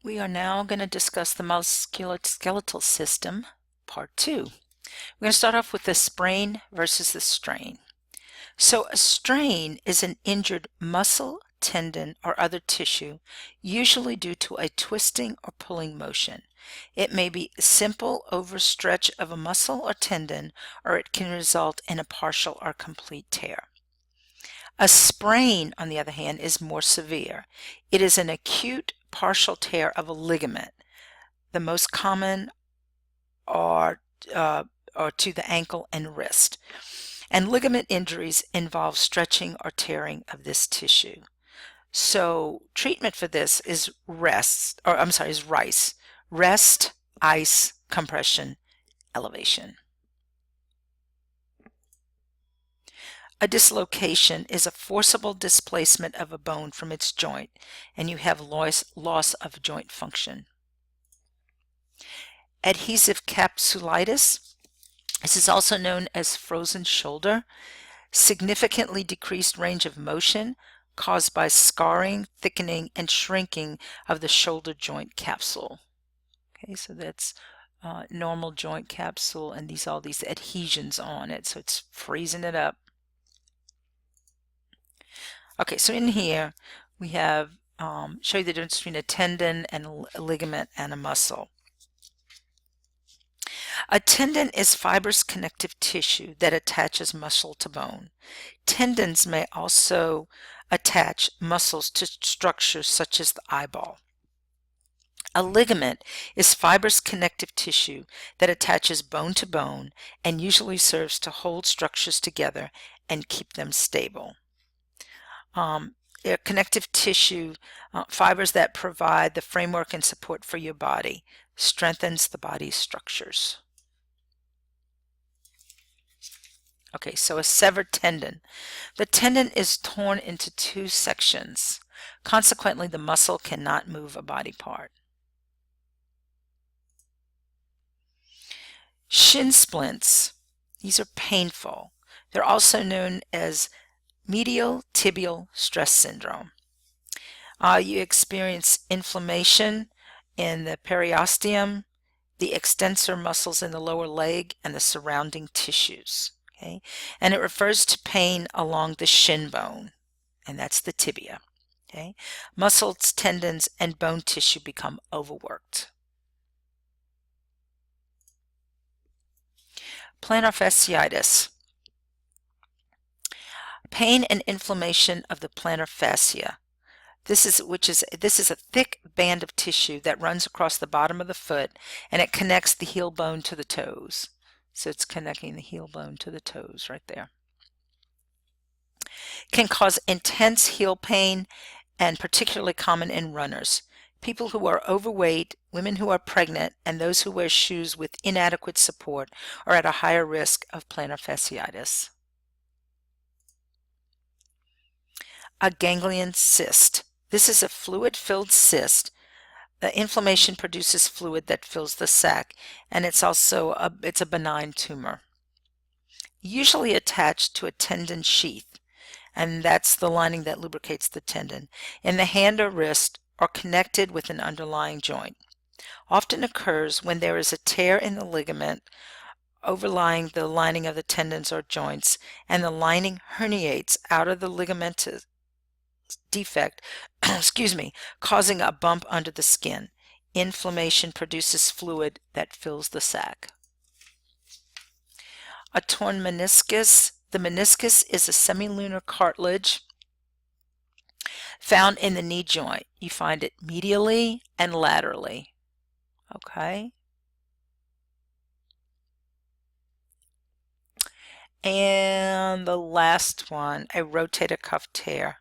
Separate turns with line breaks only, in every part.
We are now going to discuss the musculoskeletal system, part 2. We're going to start off with the sprain versus the strain. So a strain is an injured muscle, tendon, or other tissue, usually due to a twisting or pulling motion. It may be a simple overstretch of a muscle or tendon, or it can result in a partial or complete tear. A sprain, on the other hand, is more severe. It is an acute partial tear of a ligament. The most common are, are to the ankle and wrist. And ligament injuries involve stretching or tearing of this tissue. So treatment for this is RICE. Rest, ice, compression, elevation. A dislocation is a forcible displacement of a bone from its joint, and you have loss of joint function. Adhesive capsulitis, this is also known as frozen shoulder, significantly decreased range of motion caused by scarring, thickening, and shrinking of the shoulder joint capsule. Okay, so that's normal joint capsule, and all these adhesions on it, so it's freezing it up. Okay, so in here we have show you the difference between a tendon and a ligament and a muscle. A tendon is fibrous connective tissue that attaches muscle to bone. Tendons may also attach muscles to structures such as the eyeball. A ligament is fibrous connective tissue that attaches bone to bone and usually serves to hold structures together and keep them stable. Connective tissue, fibers that provide the framework and support for your body, strengthens the body's structures. Okay, so a severed tendon. The tendon is torn into two sections. Consequently, the muscle cannot move a body part. Shin splints, these are painful. They're also known as medial tibial stress syndrome. You experience inflammation in the periosteum, the extensor muscles in the lower leg, and the surrounding tissues. Okay? And it refers to pain along the shin bone, and that's the tibia. Okay? Muscles, tendons, and bone tissue become overworked. Plantar fasciitis. Pain and inflammation of the plantar fascia. This is a thick band of tissue that runs across the bottom of the foot, and it connects the heel bone to the toes. So it's connecting the heel bone to the toes right there. Can cause intense heel pain and particularly common in runners. People who are overweight, women who are pregnant, and those who wear shoes with inadequate support are at a higher risk of plantar fasciitis. A ganglion cyst. This is a fluid-filled cyst. The inflammation produces fluid that fills the sac, and it's a benign tumor. Usually attached to a tendon sheath, and that's the lining that lubricates the tendon, in the hand or wrist, or connected with an underlying joint. Often occurs when there is a tear in the ligament overlying the lining of the tendons or joints, and the lining herniates out of the ligamentous defect, causing a bump under the skin. Inflammation produces fluid that fills the sac. A torn meniscus. The meniscus is a semilunar cartilage found in the knee joint. You find it medially and laterally. Okay. And the last one, a rotator cuff tear.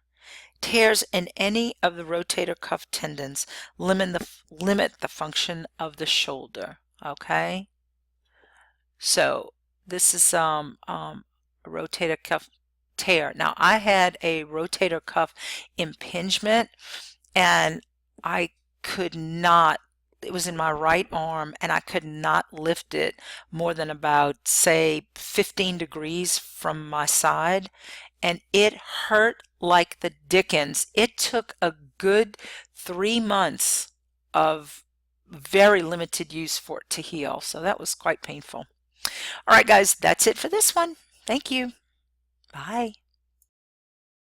Tears in any of the rotator cuff tendons limit the function of the shoulder. Okay, so this is a rotator cuff tear. Now I had a rotator cuff impingement, and I could not. It was in my right arm, and I could not lift it more than about, say, 15 degrees from my side, and it hurt like the dickens. It took a good 3 months of very limited use for it to heal. So that was quite painful. All right, guys, that's it for this one. Thank you. Bye.